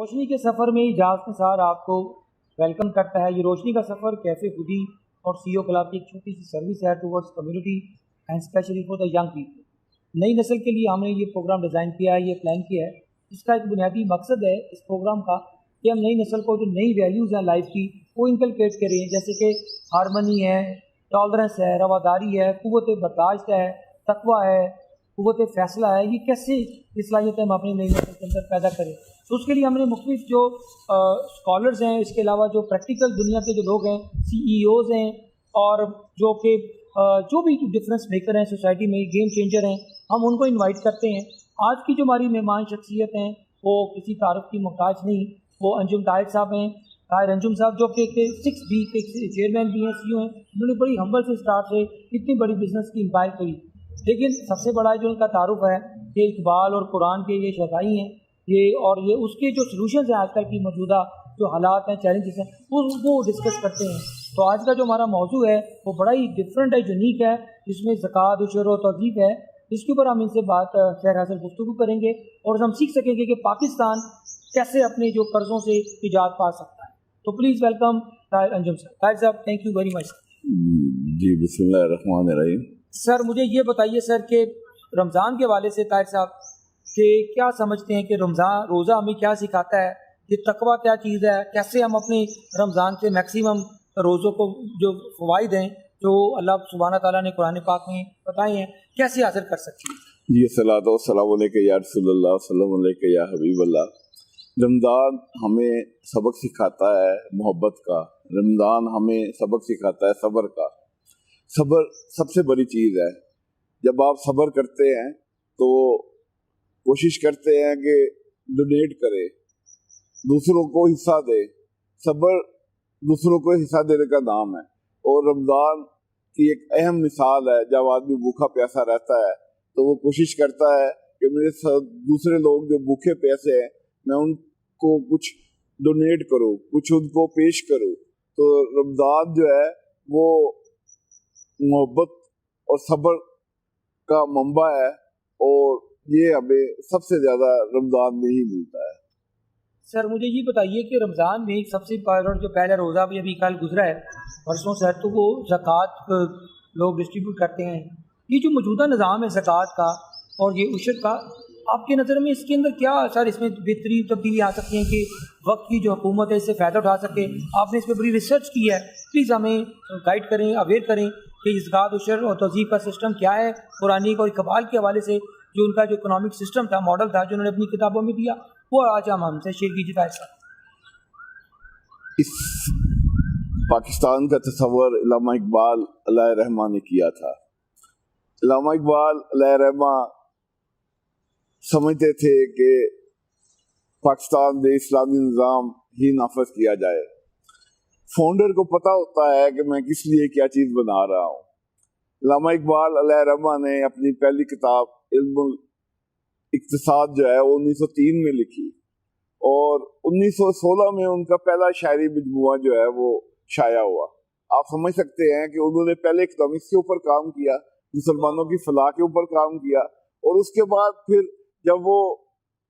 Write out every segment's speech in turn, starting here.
روشنی کے سفر میں اجازت نثار آپ کو ویلکم کرتا ہے۔ یہ روشنی کا سفر کیفے خودی اور سی او کلب کی ایک چھوٹی سی سروس ہے towards community and especially for the young people. نئی نسل کے لیے ہم نے یہ پروگرام ڈیزائن کیا ہے، یہ پلان کیا ہے۔ اس کا ایک بنیادی مقصد ہے اس پروگرام کا کہ ہم نئی نسل کو جو نئی ویلیوز ہیں لائف کی وہ انکلکیٹ کریں، جیسے کہ ہارمنی ہے، ٹالرنس ہے، رواداری ہے، قوت برداشت ہے، تقوی ہے، قوت فیصلہ ہے۔ یہ کیسے صلاحیتیں ہم اپنی نئی نسل کے اندر پیدا کریں؟ تو اس کے لیے ہم نے مختلف جو اسکالرز ہیں، اس کے علاوہ جو پریکٹیکل دنیا کے جو لوگ ہیں، سی ای اوز ہیں، اور جو کہ جو بھی ڈفرینس میکر ہیں سوسائٹی میں، گیم چینجر ہیں، ہم ان کو انوائٹ کرتے ہیں۔ آج کی جو ہماری مہمان شخصیت ہیں وہ کسی تعارف کی محتاج نہیں، وہ انجم طاہر صاحب ہیں، طاہر انجم صاحب، جو کہ 6B کے چیئرمین بھی ہیں، سی او ہیں۔ انہوں نے بڑی ہمبل سے اسٹارٹ سے اتنی بڑی بزنس کی امپائر کری، لیکن سب سے بڑا جو ان کا تعارف ہے کہ اقبال اور قرآن کے یہ شہدائی ہیں، یہ اس کے جو سلوشنز ہیں آج کل کی موجودہ جو حالات ہیں، چیلنجز ہیں، وہ ڈسکس کرتے ہیں۔ تو آج کا جو ہمارا موضوع ہے وہ بڑا ہی ڈفرینٹ ہے، یونیک ہے، جس میں زکوٰۃ، عشر و توظیف ہے۔ اس کے اوپر ہم ان سے بات خیر حاصل گفتگو کریں گے اور ہم سیکھ سکیں گے کہ پاکستان کیسے اپنے جو قرضوں سے نجات پا سکتا ہے۔ تو پلیز ویلکم طاہر انجم صاحب۔ طاہر صاحب، تھینک یو ویری مچ۔ جی، بسم اللہ الرحمن الرحیم۔ سر مجھے یہ بتائیے سر کہ رمضان کے حوالے سے طاہر صاحب کہ کیا سمجھتے ہیں کہ رمضان روزہ ہمیں کیا سکھاتا ہے، کہ تقویٰ کیا چیز ہے، کیسے ہم اپنے رمضان کے میکسیمم روزوں کو جو فوائد ہیں جو اللہ سبحانہ تعالیٰ نے قرآن پاک میں بتائے ہیں کیسے حاصل کر سکتے ہیں؟ جی، الصلاۃ والسلام علیکم یا رسول اللہ، وسلم علیکم یا حبیب اللہ۔ رمضان ہمیں سبق سکھاتا ہے محبت کا، رمضان ہمیں سبق سکھاتا ہے صبر کا۔ صبر سب سے بڑی چیز ہے۔ جب آپ صبر کرتے ہیں تو کوشش کرتے ہیں کہ ڈونیٹ کرے، دوسروں کو حصہ دے۔ صبر دوسروں کو حصہ دینے کا نام ہے، اور رمضان کی ایک اہم مثال ہے۔ جب آدمی بھوکا پیاسا رہتا ہے تو وہ کوشش کرتا ہے کہ میرے ساتھ دوسرے لوگ جو بھوکے پیاسے ہیں میں ان کو کچھ ڈونیٹ کروں، کچھ ان کو پیش کروں۔ تو رمضان جو ہے وہ محبت اور صبر کا منبع ہے، اور یہ ہمیں سب سے زیادہ رمضان میں ہی ملتا ہے۔ سر مجھے یہ بتائیے کہ رمضان میں سب سے جو پہلا روزہ بھی ابھی کل گزرا ہے پرسوں سے، تو وہ زکوٰۃ لوگ ڈسٹریبیوٹ کرتے ہیں۔ یہ جو موجودہ نظام ہے زکوٰۃ کا اور یہ عشر کا، آپ کے نظر میں اس کے اندر کیا سر اس میں بہترین تبدیلی آ سکتی ہیں کہ وقت کی جو حکومت ہے اس سے فائدہ اٹھا سکے؟ آپ نے اس پہ بڑی ریسرچ کی ہے، پلیز ہمیں گائیڈ کریں، اویئر کریں کہ زکوٰۃ، عشر اور توظیف کا سسٹم کیا ہے قرآن اور اقبال کے حوالے سے، جو ان کا جو اکنامک سسٹم تھا، ماڈل تھا، جو انہوں نے اپنی کتابوں میں دیا، وہ آج ہم سے شیئر کیجیے طاہر صاحب۔ اس پاکستان کا تصور علامہ اقبال علیہ رحمہ نے کیا تھا۔ علامہ اقبال علیہ رحمہ سمجھتے تھے کہ پاکستان میں اسلامی نظام ہی نافذ کیا جائے۔ فاؤنڈر کو پتہ ہوتا ہے کہ میں کس لیے کیا چیز بنا رہا ہوں۔ علامہ اقبال علیہ رحمہ نے اپنی پہلی کتاب علم اقتصاد جو ہے وہ 1903 میں لکھی، اور 1916 میں ان کا پہلا شاعری مجموعہ جو ہے وہ شائع ہوا۔ آپ سمجھ سکتے ہیں کہ انہوں نے پہلے اکنامکس کے اوپر کام کیا، مسلمانوں کی فلاح کے اوپر کام کیا، اور اس کے بعد پھر جب وہ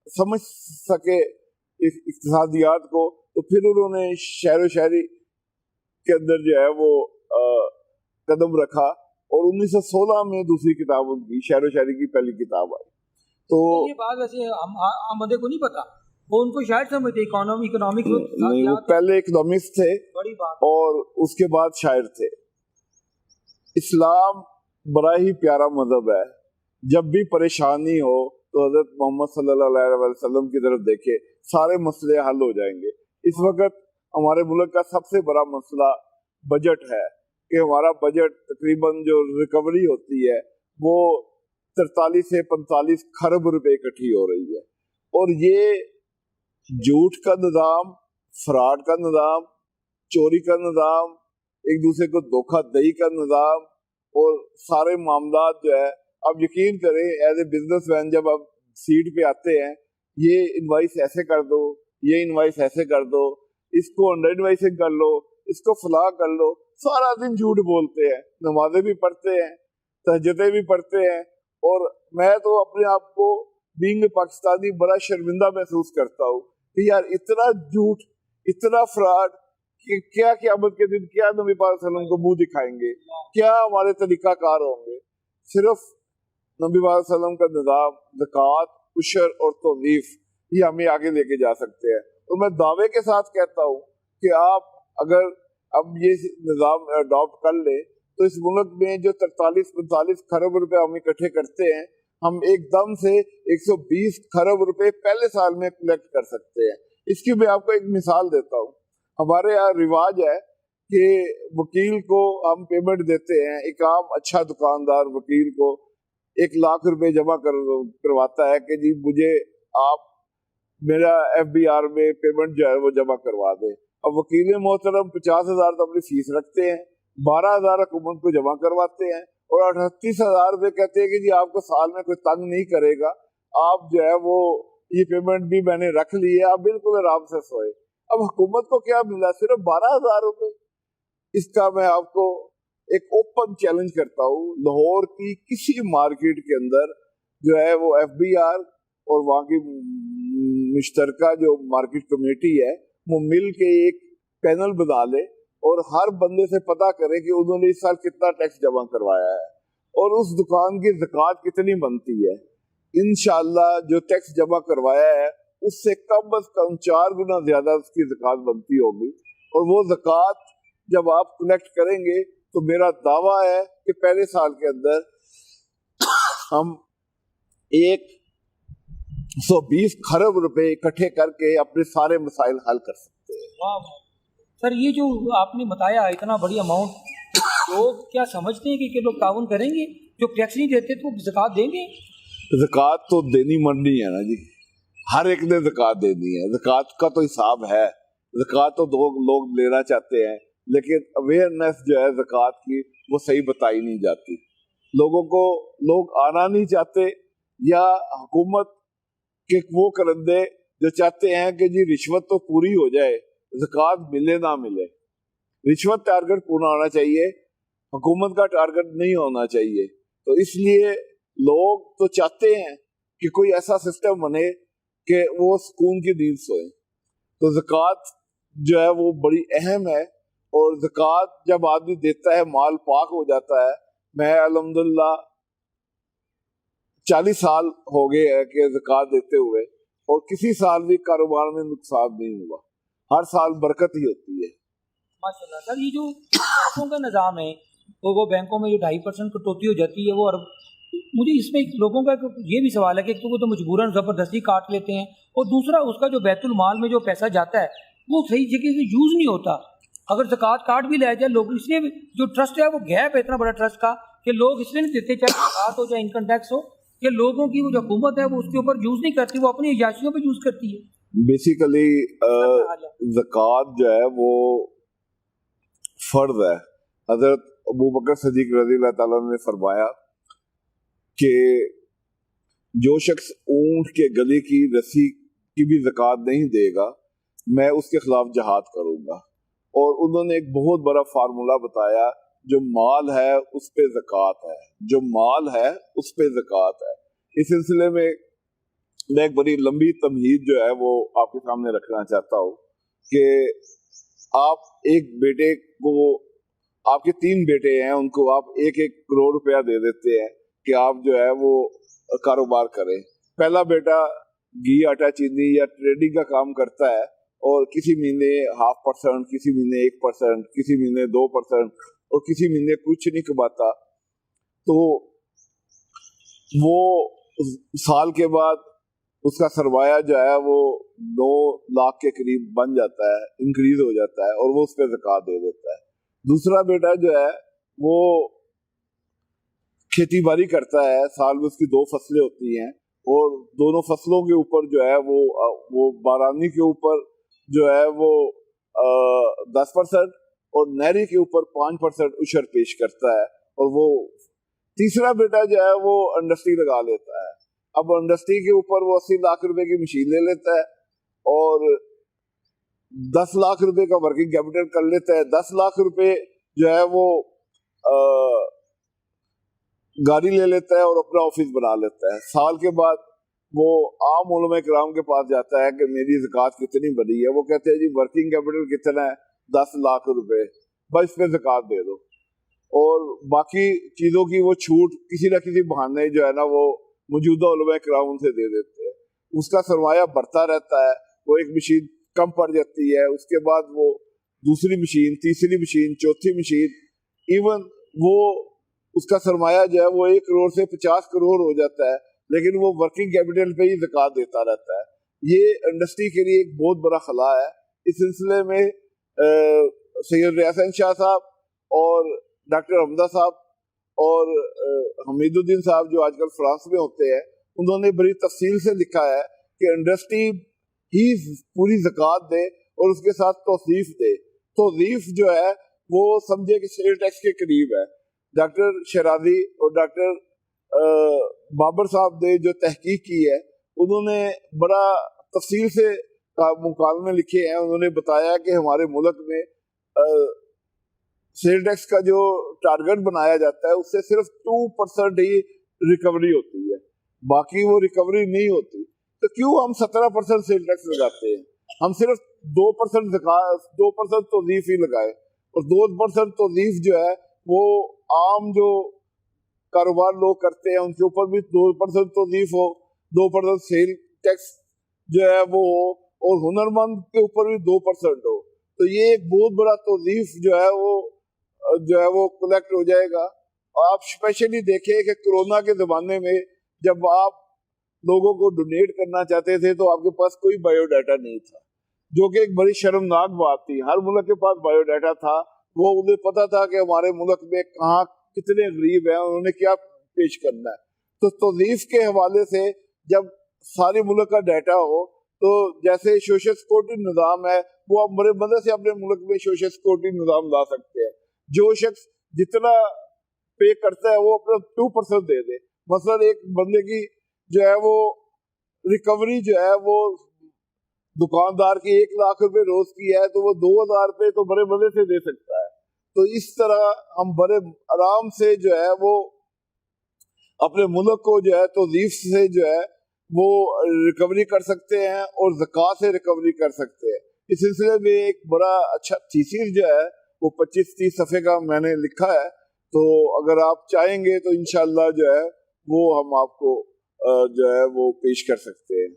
سمجھ سکے اقتصادیات کو تو پھر انہوں نے شعر و شاعری کے اندر جو ہے وہ قدم رکھا، اور 1916 میں دوسری کتاب ان کی شعر و شاعری کی پہلی کتاب آئی۔ تو یہ بات ویسے عام بندے کو نہیں پتا، وہ ان کو شاید سمجھتے اکنامک نہیں، وہ پہلے اکنامکس تھے بڑی بات، اور اس کے بعد شاعر تھے۔ اسلام بڑا ہی پیارا مذہب ہے۔ جب بھی پریشانی ہو تو حضرت محمد صلی اللہ علیہ وسلم کی طرف دیکھے، سارے مسئلے حل ہو جائیں گے۔ اس وقت ہمارے ملک کا سب سے بڑا مسئلہ بجٹ ہے، کہ ہمارا بجٹ تقریباً جو ریکوری ہوتی ہے وہ 43 سے 45 کھرب روپے اکٹھی ہو رہی ہے، اور یہ جھوٹ کا نظام، فراڈ کا نظام، چوری کا نظام، ایک دوسرے کو دھوکہ دہی کا نظام، اور سارے معاملات جو ہے، آپ یقین کریں ایز اے بزنس مین جب آپ سیٹ پہ آتے ہیں، یہ انوائس ایسے کر دو، یہ انوائس ایسے کر دو، اس کو انڈر انوائسنگ کر لو، اس کو فلاں کر لو، سارا دن جھوٹ بولتے ہیں، نمازیں بھی پڑھتے ہیں، تہجدیں بھی پڑھتے ہیں، اور میں تو اپنے آپ کو بینگ پاکستانی بڑا شرمندہ محسوس کرتا ہوں کہ یار اتنا جھوٹ، اتنا فراڈ کہ کیا قیامت کے دن کیا نبی پاک صلی اللہ علیہ وسلم کو منہ دکھائیں گے، کیا ہمارے طریقہ کار ہوں گے. صرف نبی پاک صلی اللہ علیہ وسلم کا نظام زکوٰۃ، عشر اور توظیف یہ ہمیں آگے لے کے جا سکتے ہیں. اور میں دعوے کے ساتھ کہتا ہوں کہ آپ اگر اب یہ نظام اڈاپٹ کر لیں تو اس ملک میں جو 43-45 کھرب روپے ہم اکٹھے کرتے ہیں، ہم ایک دم سے 120 کھرب روپے پہلے سال میں کلیکٹ کر سکتے ہیں. اس کی میں آپ کو ایک مثال دیتا ہوں. ہمارے یہاں رواج ہے کہ وکیل کو ہم پیمنٹ دیتے ہیں. ایک عام اچھا دکاندار وکیل کو 1 لاکھ روپے جمع کرواتا ہے کہ جی مجھے آپ میرا FBR میں پیمنٹ جو ہے وہ جمع کروا دیں. اب وکیل محترم 50,000 تو اپنی فیس رکھتے ہیں، 12,000 حکومت کو جمع کرواتے ہیں اور 38,000 روپے کہتے ہیں کہ جی آپ کو سال میں کوئی تنگ نہیں کرے گا، آپ جو ہے وہ یہ پیمنٹ بھی میں نے رکھ لی ہے، آپ بالکل آرام سے سوئے. اب حکومت کو کیا ملا؟ صرف 12,000 روپے. اس کا میں آپ کو ایک اوپن چیلنج کرتا ہوں، لاہور کی کسی مارکیٹ کے اندر جو ہے وہ FBR اور وہاں کی مشترکہ جو مارکیٹ کمیٹی ہے وہ مل کے ایک پینل بنا لے اور ہر بندے سے پتہ کرے کہ انہوں نے اس سال کتنا ٹیکس جمع کروایا ہے اور اس دکان کی زکوٰۃ کتنی بنتی ہے. انشاءاللہ جو ٹیکس جمع کروایا ہے اس سے کم از کم 4 گنا زیادہ اس کی زکوٰۃ بنتی ہوگی. اور وہ زکوٰۃ جب آپ کلیکٹ کریں گے تو میرا دعویٰ ہے کہ پہلے سال کے اندر ہم 120 کھرب روپے اکٹھے کر کے اپنے سارے مسائل حل کر سکتے ہیں. واہ سر، یہ جو آپ نے بتایا اتنا بڑی اماؤنٹ، لوگ کیا سمجھتے ہیں کہ لوگ تعاون کریں گے؟ جو ٹیکس نہیں دیتے تو زکوٰۃ دیں گے؟ زکوٰۃ تو دینی مرنی ہے نا جی، ہر ایک نے زکوٰۃ دینی ہے. زکوٰۃ کا تو حساب ہے، زکوٰۃ تو لوگ لینا چاہتے ہیں لیکن اویئرنیس جو ہے زکوٰۃ کی وہ صحیح بتائی نہیں جاتی. لوگوں کو لوگ آنا نہیں چاہتے، یا حکومت کے وہ کرندے جو چاہتے ہیں کہ جی رشوت تو پوری ہو جائے، زکوٰۃ ملے نہ ملے. رشوت ٹارگٹ پورا ہونا چاہیے، حکومت کا ٹارگٹ نہیں ہونا چاہیے. تو اس لیے لوگ تو چاہتے ہیں کہ کوئی ایسا سسٹم بنے کہ وہ سکون کی نیند سوئیں. تو زکوٰۃ جو ہے وہ بڑی اہم ہے، اور زکوٰۃ جب آدمی دیتا ہے مال پاک ہو جاتا ہے. میں الحمدللہ 40 سال ہو گئے ہیں کہ زکوٰۃ دیتے ہوئے، اور کسی سال بھی کاروبار میں نقصان نہیں ہوا، ہر سال برکت ہی ہوتی ہے. ماشاءاللہ. سر یہ جو بینکوں کا نظام ہے، وہ بینکوں میں جو 2.5% کٹوتی ہو جاتی ہے وہ، مجھے اس میں لوگوں کا یہ بھی سوال ہے کہ ایک تو مجبوراً زبردستی کاٹ لیتے ہیں، اور دوسرا اس کا جو بیت المال میں جو پیسہ جاتا ہے وہ صحیح جگہ سے یوز نہیں ہوتا. اگر زکوٰۃ کاٹ بھی لیا جائے، لوگ اس لیے جو ٹرسٹ ہے وہ گیپ ہے اتنا بڑا ٹرسٹ کا کہ لوگ اس لیے نہیں دیتے، چاہے زکوٰۃ ہو چاہے انکم ٹیکس ہو، کہ لوگوں کی وہ جو حکومت ہے وہ اس کے اوپر یوز نہیں کرتی، وہ اپنی عیاشیوں پہ یوز کرتی ہے. بیسیکلی زکوٰۃ جو ہے وہ فرض ہے. حضرت ابوبکر صدیق رضی اللہ تعالیٰ نے فرمایا کہ جو شخص اونٹ کے گلے کی رسی کی بھی زکوٰۃ نہیں دے گا میں اس کے خلاف جہاد کروں گا. اور انہوں نے ایک بہت بڑا فارمولا بتایا، جو مال ہے اس پہ زکوٰۃ ہے، جو مال ہے اس پہ زکوٰۃ ہے. اس سلسلے میں ایک بڑی لمبی تمہید جو ہے وہ آپ کے سامنے رکھنا چاہتا ہوں کہ آپ ایک بیٹے کو، آپ کے 3 بیٹے ہیں، ان کو آپ 1-1 کروڑ روپیہ دے دیتے ہیں کہ آپ جو ہے وہ کاروبار کریں. پہلا بیٹا گھی آٹا چینی یا ٹریڈنگ کا کام کرتا ہے، اور کسی مہینے 0.5%، کسی مہینے 1%، کسی مہینے 2%، اور کسی مہینے کچھ نہیں کماتا. تو وہ سال کے بعد اس کا سرمایہ جو ہے وہ 9 لاکھ کے قریب بن جاتا ہے، انکریز ہو جاتا ہے، اور وہ اس پہ زکوٰۃ دے دیتا ہے. دوسرا بیٹا جو ہے وہ کھیتی باڑی کرتا ہے، سال میں اس کی 2 فصلیں ہوتی ہیں، اور دونوں فصلوں کے اوپر جو ہے وہ بارانی کے اوپر جو ہے وہ 10% اور نہری کے اوپر 5% عشر پیش کرتا ہے. اور وہ تیسرا بیٹا جو ہے وہ انڈسٹری لگا لیتا ہے. اب انڈسٹری کے اوپر وہ 80 لاکھ روپے کی مشین لے لیتا ہے اور 10 لاکھ روپے کا ورکنگ کیپٹل کر لیتا ہے. 10 لاکھ روپے جو ہے وہ گاڑی لے لیتا ہے اور اپنا آفس بنا لیتا ہے. سال کے بعد وہ عام علماء کرام کے پاس جاتا ہے کہ میری زکوٰۃ کتنی بڑی ہے، وہ کہتے ہیں جی ورکنگ کیپٹل کتنا ہے، 10 لاکھ روپے، بس اس پہ زکوٰۃ دے دو، اور باقی چیزوں کی وہ چھوٹ کسی نہ کسی بہانے جو ہے نا وہ موجودہ علماء کرام ان سے دے دیتے ہیں، اس کا سرمایہ بڑھتا رہتا ہے، وہ ایک مشین کم پڑ جاتی ہے، اس کے بعد وہ دوسری مشین، تیسری مشین، چوتھی مشین، ایون وہ اس کا سرمایہ جو ہے وہ 1 کروڑ سے 50 کروڑ ہو جاتا ہے، لیکن وہ ورکنگ کیپٹل پہ ہی زکوٰۃ دیتا رہتا ہے۔ یہ انڈسٹری کے لیے ایک بہت بڑا خلا ہے۔ اس سلسلے میں سید ریاض شاہ صاحب اور ڈاکٹر حمزہ صاحب اور حمید الدین صاحب جو آج کل فرانس میں ہوتے ہیں، انہوں نے بڑی تفصیل سے لکھا ہے کہ انڈسٹری ہی پوری زکوٰۃ دے اور اس کے ساتھ توصیف دے۔ توصیف جو ہے وہ سمجھے کہ سیل ٹیکس کے قریب ہے۔ ڈاکٹر شیرازی اور ڈاکٹر بابر صاحب نے جو تحقیق کی ہے، انہوں نے بڑا تفصیل سے مکالمے لکھے ہیں۔ انہوں نے بتایا کہ ہمارے ملک میں سیل ٹیکس کا جو ٹارگٹ بنایا جاتا ہے اس سے صرف 2% ہی ریکوری ہوتی ہے، باقی وہ ریکوری نہیں ہوتی۔ تو کیوں ہم 17% سیل ٹیکس لگاتے ہیں؟ ہم صرف 2% توظیف ہی لگائے، اور 2% توظیف جو ہے وہ عام جو کاروبار لوگ کرتے ہیں ان کے اوپر بھی 2% توظیف ہو، 2% سیل ٹیکس جو ہے وہ ہو، اور ہنرمند کے اوپر بھی 2% ہو، تو یہ ایک بہت بڑا توظیف جو ہے وہ کلیکٹ ہو جائے گا۔ آپ اسپیشلی دیکھیں کہ کرونا کے زمانے میں جب آپ لوگوں کو ڈونیٹ کرنا چاہتے تھے تو آپ کے پاس کوئی بایو ڈاٹا نہیں تھا، جو کہ ایک بڑی شرمناک بات تھی۔ ہر ملک کے پاس بایو ڈاٹا تھا، وہ انہیں پتا تھا کہ ہمارے ملک میں کہاں کتنے غریب ہیں، انہوں نے کیا پیش کرنا ہے۔ تو توظیف کے حوالے سے جب سارے ملک کا ڈیٹا ہو تو جیسے سوشل سیکورٹی نظام ہے، وہ آپ بڑے مزے سے اپنے ملک میں سوشل سیکورٹی نظام لا سکتے ہیں۔ جو شخص جتنا پے کرتا ہے وہ اپنا 2% دے دے۔ مثلا ایک بندے کی جو ہے وہ ریکوری جو ہے وہ دکاندار کی 1 لاکھ روپے روز کی ہے تو وہ 2000 روپے تو بڑے مزے سے دے سکتا ہے۔ تو اس طرح ہم بڑے آرام سے جو ہے وہ اپنے ملک کو جو ہے توظیف سے جو ہے وہ ریکوری کر سکتے ہیں اور زکوٰۃ سے ریکوری کر سکتے ہیں۔ اس سلسلے میں ایک بڑا اچھا تھیسس جو ہے وہ 25-30 صفحے کا میں نے لکھا ہے، تو اگر آپ چاہیں گے تو انشاءاللہ جو ہے وہ ہم آپ کو جو ہے وہ پیش کر سکتے ہیں،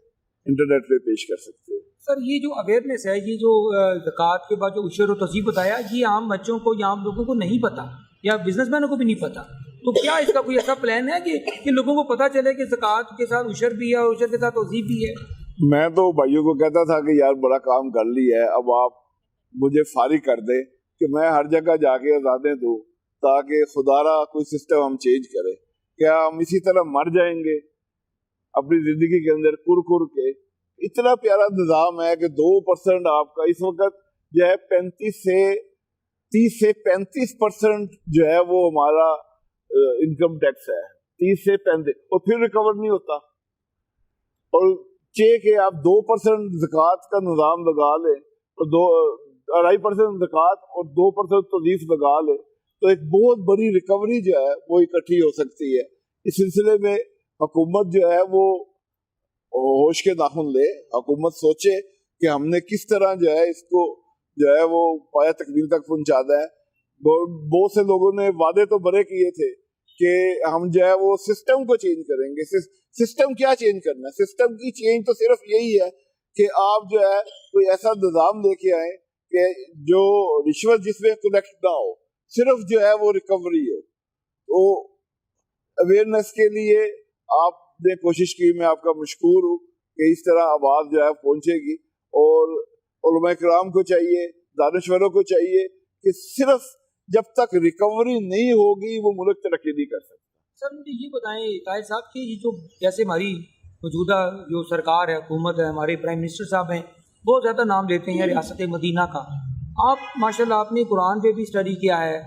انٹرنیٹ پہ پیش کر سکتے ہیں۔ سر یہ جو اویئرنیس ہے، یہ جو زکوٰۃ کے بعد جو عشر و توصیف بتایا، یہ عام بچوں کو یا عام لوگوں کو نہیں پتا، یا بزنس مینوں کو بھی نہیں پتا، تو کیا اس کا کوئی ایسا پلان ہے کہ لوگوں کو پتا چلے کہ زکوٰۃ کے ساتھ عشر بھی ہے اور عشر کے ساتھ توصیف بھی ہے؟ میں تو بھائیوں کو کہتا تھا کہ یار بڑا کام کر لی ہے، اب آپ مجھے فارغ کر دیں کہ میں ہر جگہ جا کے اذانیں دوں، تاکہ خدا را کوئی سسٹم ہم چینج کرے۔ کیا ہم اسی طرح مر جائیں گے اپنی زندگی کے اندر کر کے؟ اتنا پیارا نظام ہے کہ 2% آپ کا اس وقت جو ہے 30 سے 35% جو ہے وہ ہمارا انکم ٹیکس ہے، 30 سے 35، اور پھر ریکور نہیں ہوتا۔ اور کہ آپ 2% زکوٰۃ کا نظام لگا لیں اور 2.5% زکوٰۃ اور 2% توظیف لگا لیں تو ایک بہت بڑی ریکوری جو ہے وہ اکٹھی ہو سکتی ہے۔ اس سلسلے میں حکومت جو ہے وہ ہوش کے ناخن لے، حکومت سوچے کہ ہم نے کس طرح جو ہے اس کو جو ہے وہ پایہ تکمیل تک پہنچانا ہے۔ بہت سے لوگوں نے وعدے تو بڑے کیے تھے کہ ہم جو ہے وہ سسٹم کو چینج کریں گے۔ سسٹم کیا چینج کرنا ہے؟ سسٹم کی چینج تو صرف یہی ہے کہ آپ جو ہے کوئی ایسا نظام لے کے آئیں کہ جو رشوت جس میں کلیکٹ نہ ہو، صرف جو ہے وہ ریکوری ہو۔ تو اویئرنیس کے لیے آپ نے کوشش کی، میں آپ کا مشکور ہوں کہ اس طرح آواز جو ہے پہنچے گی، اور علماء کرام کو چاہیے، دانشوروں کو چاہیے کہ صرف جب تک ریکوری نہیں ہوگی وہ ملک ترقی نہیں کر سکتا۔ سر مجھے یہ بتائیں طاہر صاحب کہ یہ جو جیسے ہماری موجودہ جو سرکار ہے، حکومت ہے، ہمارے پرائم منسٹر صاحب ہیں، بہت زیادہ نام لیتے ہیں ریاست مدینہ کا۔ آپ ماشاءاللہ آپ نے قرآن پہ بھی اسٹڈی کیا ہے،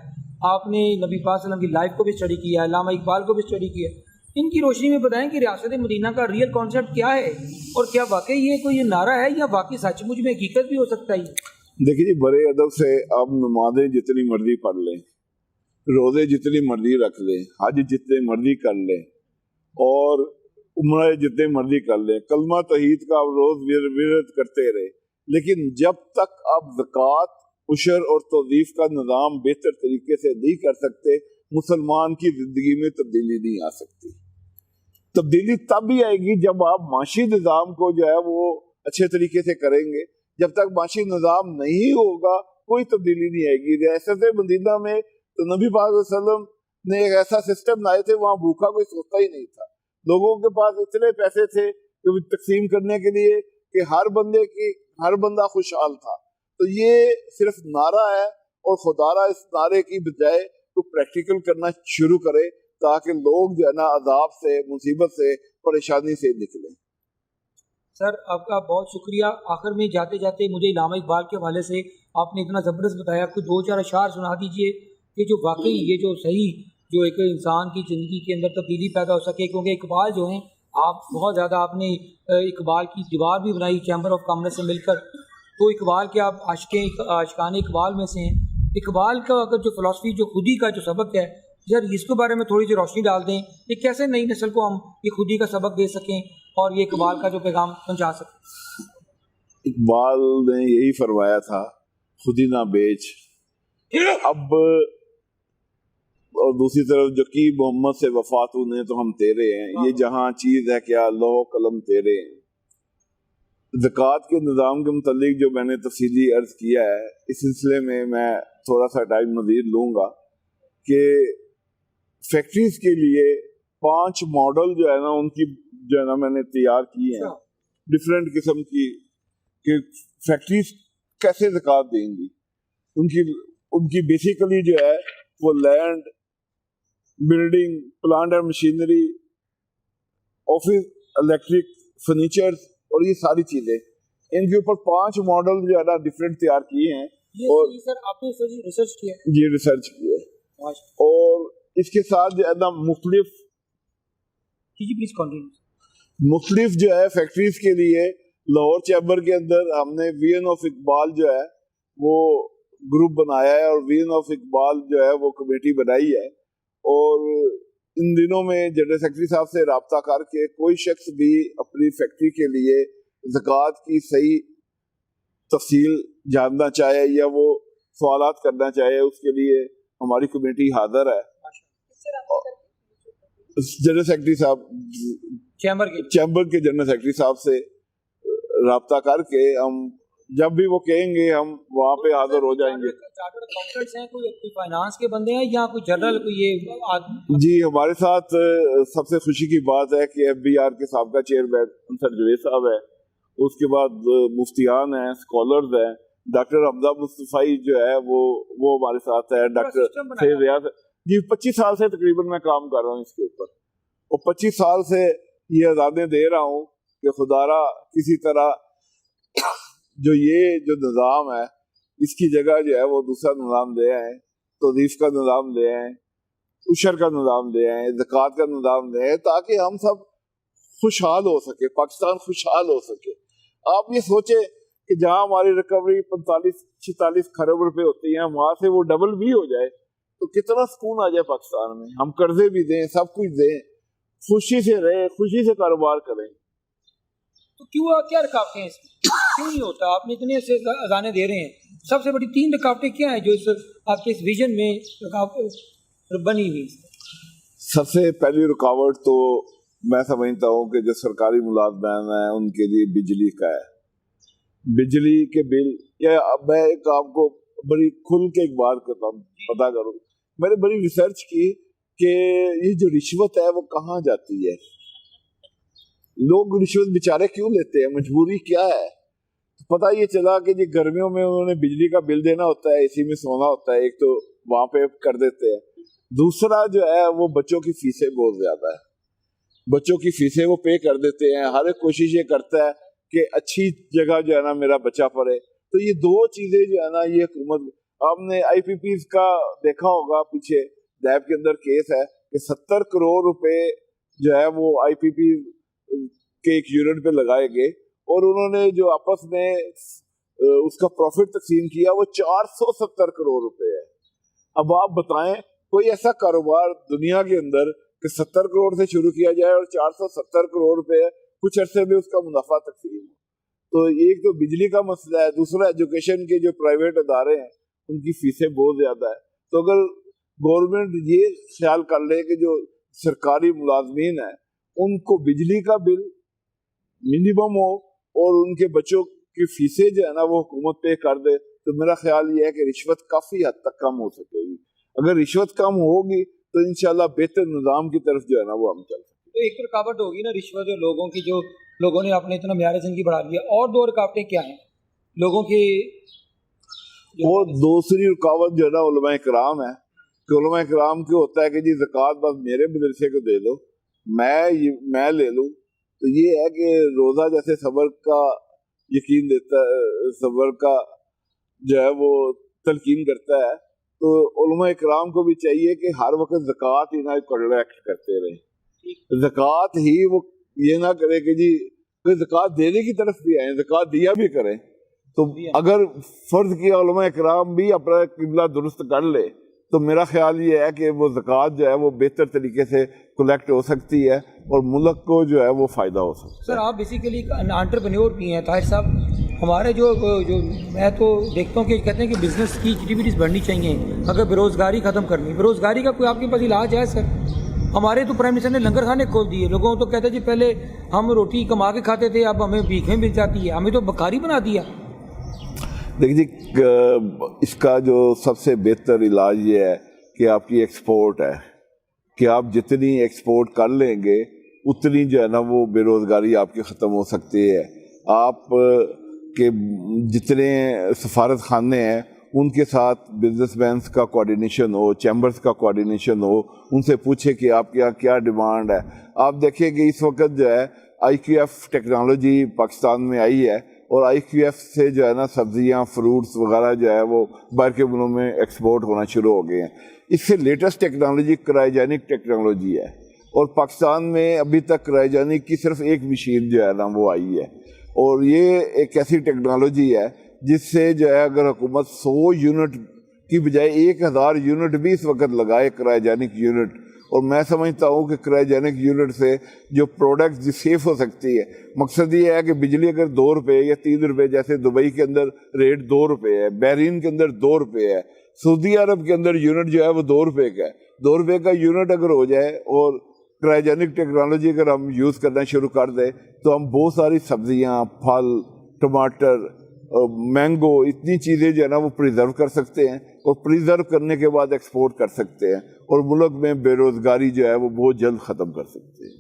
آپ نے نبی پاک صلی اللہ علیہ وسلم کی لائف کو بھی اسٹڈی کیا ہے، علامہ اقبال کو بھی اسٹڈی کیا ہے۔ ان کی روشنی میں بتائیں کہ ریاست مدینہ کا ریئل کانسیپٹ کیا ہے، اور کیا واقعی یہ کوئی نعرہ ہے یا واقعی سچ مچ میں حقیقت بھی ہو سکتا ہے؟ دیکھیے بڑے ادب سے آپ نمازیں جتنی مرضی پڑھ لیں، روزے جتنی مرضی رکھ لیں، حج جتنے مرضی کر لیں، اور عمرہ جتنے مرضی کر لیں, کلمہ توحید کا آپ روز ورد کرتے رہے, لیکن جب تک آپ زکوٰۃ, عشر اور توظیف کا نظام بہتر طریقے سے نہیں کر سکتے, مسلمان کی زندگی میں تبدیلی نہیں آ سکتی. تبدیلی تب ہی آئے گی جب آپ معاشی نظام کو جو ہے وہ اچھے طریقے سے کریں گے. جب تک معاشی نظام نہیں ہوگا کوئی تبدیلی نہیں آئے گی. ریاست مدینہ میں تو نبی پاک صلی اللہ علیہ وسلم نے ایک ایسا سسٹم لائے تھے, وہاں بھوکا کوئی سوچتا ہی نہیں تھا. لوگوں کے پاس اتنے پیسے تھے کہ تقسیم کرنے کے لیے کہ ہر بندہ خوشحال تھا. تو یہ صرف نعرہ ہے, اور خدا را اس نعرے کی بجائے تو پریکٹیکل کرنا شروع کرے تاکہ لوگ جو ہے نا عذاب سے, مصیبت سے, پریشانی سے نکلیں. سر آپ کا بہت شکریہ. آخر میں جاتے جاتے مجھے علامہ اقبال کے حوالے سے آپ نے اتنا زبردست بتایا, کوئی 2-4 اشعار سنا دیجئے کہ جو واقعی یہ جو صحیح جو ایک انسان کی زندگی کے اندر تبدیلی پیدا ہو سکے. کیونکہ اقبال جو ہیں آپ بہت زیادہ, آپ نے اقبال کی دیوار بھی بنائی چیمبر آف کامرس سے مل کر, تو اقبال کے آپ عاشقان اقبال میں سے ہیں. اقبال کا اگر جو فلسفی جو خودی کا جو سبق ہے, سر اس کے بارے میں تھوڑی سی روشنی ڈال دیں کہ کیسے نئی نسل کو ہم یہ خودی کا سبق دے سکیں اور یہ اقبال کا جو پیغام پہنچا سکیں. اقبال نے یہی فرمایا تھا, خودی نہ بیچ. اب اور دوسری طرف جو کہ محمد سے وفات نے تو ہم تیرے ہیں, یہ جہاں چیز ہے کیا لوح قلم تیرے ہیں. زکوٰۃ کے نظام کے متعلق جو میں نے تفصیلی عرض کیا ہے, اس سلسلے میں تھوڑا سا ٹائم مزید لوں گا کہ فیکٹریز کے لیے 5 ماڈل جو ہے نا ان کی جو ہے نا میں نے تیار کی ہیں ڈفرینٹ قسم کی, کہ فیکٹریز کیسے زکوٰۃ دیں گی. ان کی بیسیکلی جو ہے وہ land, building, plant and machinery, office, electric, furniture اور یہ ساری چیزیں, ان کے اوپر 5 ماڈل جو ہے نا ڈفرینٹ تیار کیے ہیں. اور سر آپ نے ریسرچ کیا ہے؟ جی ریسرچ کی ہے. اور اس کے ساتھ جو ہے نا مختلف جو ہے فیکٹریز کے لیے لاہور چیمبر کے اندر ہم نے وی این آف اقبال جو ہے وہ گروپ بنایا ہے, اور وی این آف اقبال جو ہے وہ کمیٹی بنائی ہے. اور ان دنوں میں جنرل سیکرٹری صاحب سے رابطہ کر کے کوئی شخص بھی اپنی فیکٹری کے لیے زکوٰۃ کی صحیح تفصیل جاننا چاہے یا وہ سوالات کرنا چاہے, اس کے لیے ہماری کمیٹی حاضر ہے. جنرل سیکرٹری صاحب چیمبر کے جنرل سیکرٹری صاحب سے رابطہ کر کے ہم جب بھی وہ کہیں گے ہم وہاں پہ حاضر ہو جائیں گے. چارٹرڈ اکاؤنٹنٹس ہیں, کوئی فائنانس کے بندے ہیں یا کوئی جنرل کوئی یہ؟ جی ہمارے ساتھ سب سے خوشی کی بات ہے کہ ایف بی آر کے سابقہ چیئرمین انصر جوید صاحب ہے, اس کے بعد مفتیان ہیں, اسکالرز ہیں, ڈاکٹر حمزہ مصطفی جو ہے وہ ہمارے ساتھ ہے, ڈاکٹر سید ریاض. جی 25 سال سے تقریباً میں کام کر رہا ہوں اس کے اوپر, اور 25 سال سے یہ اذانیں دے رہا ہوں کہ خدا را کسی طرح جو یہ جو نظام ہے اس کی جگہ جو ہے وہ دوسرا نظام دے آئیں, توظیف کا نظام دے آئیں, عشر کا نظام دے آئیں, زکوٰۃ کا نظام دے آئیں, تاکہ ہم سب خوشحال ہو سکے, پاکستان خوشحال ہو سکے. آپ یہ سوچیں کہ جہاں ہماری ریکوری 45-46 کروڑ روپے ہوتی ہیں, وہاں سے وہ ڈبل بھی ہو جائے تو کتنا سکون آ جائے پاکستان میں. ہم قرضے بھی دیں, سب کچھ دیں, خوشی سے رہیں, خوشی سے کاروبار کریں. تو کیا رکاوٹیں اس میں کیوں نہیں ہوتا؟ آپ نے اتنے سے اذانیں دے رہے ہیں, سب سے بڑی 3 رکاوٹیں کیا ہیں جو آپ کے اس ویژن میں بنی ہوئی؟ سب سے پہلی رکاوٹ تو میں سمجھتا ہوں کہ جو سرکاری ملازمین ہیں ان کے لیے بجلی کا ہے. بجلی کے بل, یا میں ایک آپ کو بڑی کھل کے ایک بات پتا کروں, میں نے بڑی ریسرچ کی کہ یہ جو رشوت ہے وہ کہاں جاتی ہے, لوگ رشوت بیچارے کیوں لیتے ہیں, مجبوری کیا ہے. پتہ یہ چلا کہ جی گرمیوں میں انہوں نے بجلی کا بل دینا ہوتا ہے, اسی میں سونا ہوتا ہے, ایک تو وہاں پہ کر دیتے ہیں, دوسرا جو ہے وہ بچوں کی فیسیں بہت زیادہ ہے, بچوں کی فیسیں وہ پے کر دیتے ہیں. ہر ایک کوشش یہ کرتا ہے کہ اچھی جگہ جو ہے نا میرا بچہ پڑھے. تو یہ 2 چیزیں جو ہے نا یہ حکومت, آپ نے آئی پی پیز کا دیکھا ہوگا, پیچھے نیب کے اندر کیس ہے کہ 70 کروڑ روپے جو ہے وہ آئی پی پی کے ایک یونٹ پہ لگائے گئے, اور انہوں نے جو آپس میں اس کا پروفٹ تقسیم کیا وہ 470 کروڑ روپے ہے. اب آپ بتائیں کوئی ایسا کاروبار دنیا کے اندر کہ 70 کروڑ سے شروع کیا جائے اور 470 کروڑ روپے کچھ عرصے میں اس کا منافع تقسیم ہو. تو ایک تو بجلی کا مسئلہ ہے, دوسرا ایجوکیشن کے جو پرائیویٹ ادارے ہیں ان کی فیسیں بہت زیادہ ہے. تو اگر گورنمنٹ یہ خیال کر لے کہ جو سرکاری ملازمین ہیں ان کو بجلی کا بل منیمم ہو اور ان کے بچوں کی فیسیں جو ہے نا وہ حکومت پے کر دے, تو میرا خیال یہ ہے کہ رشوت کافی حد تک کم ہو سکے گی. اگر رشوت کم ہوگی تو انشاءاللہ بہتر نظام کی طرف جو ہے نا وہ ہم چل سکتے ہیں. تو ایک رکاوٹ ہوگی نا رشوت, جو لوگوں کی, جو لوگوں نے اپنے اتنا معیار زندگی بڑھا لیا, اور دو رکاوٹیں کیا ہیں لوگوں کی؟ وہ دوسری رکاوٹ جو ہے نا علماء کرام ہے, کہ علماء کرام کو ہوتا ہے کہ جی زکوٰۃ بس میرے مدرسے کو دے دو, میں لے لوں. تو یہ ہے کہ روزہ جیسے صبر کا یقین دیتا ہے, صبر کا جو ہے وہ تلقین کرتا ہے, تو علماء اکرام کو بھی چاہیے کہ ہر وقت زکوٰۃ ہی نہ کلیکٹ کرتے رہیں. زکوٰۃ ہی وہ یہ نہ کرے کہ جی زکوٰۃ دینے کی طرف بھی آئیں, زکوٰۃ دیا بھی کریں. تو اگر فرض کیا علماء اکرام بھی اپنا قبلہ درست کر لے تو میرا خیال یہ ہے کہ وہ زکوٰۃ جو ہے وہ بہتر طریقے سے کلیکٹ ہو سکتی ہے اور ملک کو جو ہے وہ فائدہ ہو سکتا ہے. سر آپ بیسیکلی انٹرپرینور بھی ہیں طاہر صاحب. ہمارے جو میں تو دیکھتا ہوں کہ کہتے ہیں کہ بزنس کی ایکٹیویٹیز بڑھنی چاہیے اگر بے روزگاری ختم کرنی. بے روزگاری کا کوئی آپ کے پاس علاج ہے سر؟ ہمارے تو پرائم منسٹر نے لنگر خانے کھول دیے, لوگوں تو کہتے ہیں جی پہلے ہم روٹی کما کے کھاتے تھے, اب ہمیں بھیکھیں مل جاتی ہے, ہمیں تو بکاری بنا دیا. دیکھیے جی اس کا جو سب سے بہتر علاج یہ ہے کہ آپ کی ایکسپورٹ ہے, کہ آپ جتنی ایکسپورٹ کر لیں گے اتنی جو ہے نا وہ بے روزگاری آپ کی ختم ہو سکتی ہے. آپ کے جتنے سفارت خانے ہیں ان کے ساتھ بزنس مینس کا کوارڈینیشن ہو, چیمبرز کا کوارڈینیشن ہو, ان سے پوچھے کہ آپ کے یہاں کیا ڈیمانڈ ہے. آپ دیکھیں کہ اس وقت جو ہے IQF ٹیکنالوجی پاکستان میں آئی ہے اور IQF سے جو ہے نا سبزیاں, فروٹس وغیرہ جو ہے وہ باہر کے ملکوں میں ایکسپورٹ ہونا شروع ہو گئے ہیں. اس سے لیٹسٹ ٹیکنالوجی کرائیوجینک ٹیکنالوجی ہے, اور پاکستان میں ابھی تک کرائیوجینک کی صرف ایک مشین جو ہے نا وہ آئی ہے. اور یہ ایک ایسی ٹیکنالوجی ہے جس سے جو ہے اگر حکومت 100 یونٹ کی بجائے 1000 یونٹ بھی اس وقت لگائے کرائیوجینک یونٹ, اور میں سمجھتا ہوں کہ کرائیوجینک یونٹ سے جو پروڈکٹ سیف ہو سکتی ہے. مقصد یہ ہے کہ بجلی اگر 2 روپے یا 3 روپے, جیسے دبئی کے اندر ریٹ 2 روپے ہے, بحرین کے اندر 2 روپے ہے, سعودی عرب کے اندر یونٹ جو ہے وہ 2 روپے کا ہے. 2 روپے کا یونٹ اگر ہو جائے اور کرائیوجینک ٹیکنالوجی اگر ہم یوز کرنا شروع کر دیں تو ہم بہت ساری سبزیاں, پھل, ٹماٹر, مینگو, اتنی چیزیں جو ہے نا وہ پریزرو کر سکتے ہیں, اور پریزرو کرنے کے بعد ایکسپورٹ کر سکتے ہیں, اور ملک میں بے روزگاری جو ہے وہ بہت جلد ختم کر سکتے ہیں.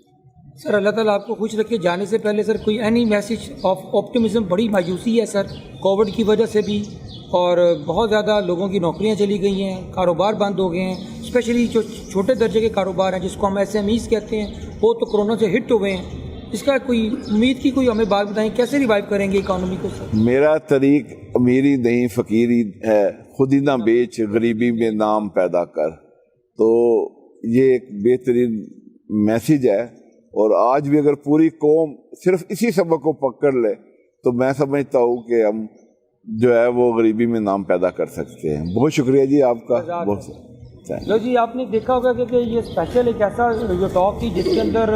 سر اللہ تعالیٰ آپ کو خوش رکھے. جانے سے پہلے سر کوئی اینی میسیج آف آپٹیمزم؟ بڑی مایوسی ہے سر کووڈ کی وجہ سے بھی, اور بہت زیادہ لوگوں کی نوکریاں چلی گئی ہیں, کاروبار بند ہو گئے ہیں, اسپیشلی جو چھوٹے درجے کے کاروبار ہیں جس کو ہم SMEs کہتے ہیں وہ تو کورونا سے ہٹ ہوئے ہیں. اس کا کوئی امید کی کوئی ہمیں بات بتائیں, کیسے ریوائیو کریں گے اکانومی کو سر؟ میرا طریق امیری نہیں فقیری ہے, خود ہی نہ بیچ غریبی میں نام پیدا کر. تو یہ ایک بہترین میسیج ہے, اور آج بھی اگر پوری قوم صرف اسی سبق کو پکڑ لے تو میں سمجھتا ہوں کہ ہم جو ہے وہ غریبی میں نام پیدا کر سکتے ہیں. بہت شکریہ جی آپ کا. بہت لو جی, آپ نے دیکھا ہوگا کہ یہ اسپیشل ایک ایسا جو ٹاک تھی جس کے اندر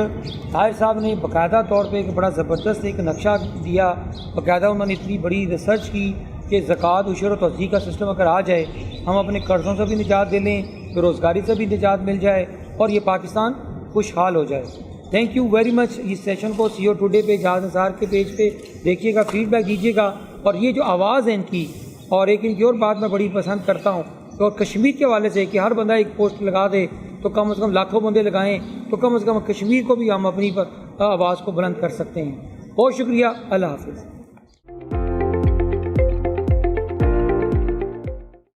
طاہر صاحب نے باقاعدہ طور پہ ایک بڑا زبردست ایک نقشہ دیا. باقاعدہ انہوں نے اتنی بڑی ریسرچ کی کہ زکوٰۃ, عشر و توزیع کا سسٹم اگر آ جائے, ہم اپنے قرضوں سے بھی نجات دے لیں, بے روزگاری سے بھی نجات مل جائے, اور یہ پاکستان خوشحال ہو جائے. Thank you very much. اس سیشن کو CO ٹوڈے پہ, جہاز نثار کے پیج پہ دیکھیے گا, فیڈ بیک دیجیے گا. اور یہ جو آواز ہے ان کی, اور ایک ان کی اور بات میں بڑی پسند کرتا ہوں, اور کشمیر کے حوالے سے کہ ہر بندہ ایک پوسٹ لگا دے تو کم از کم لاکھوں بندے لگائیں تو کم از کم کشمیر کو بھی ہم اپنی آواز کو بلند کر سکتے ہیں. بہت شکریہ. اللہ حافظ.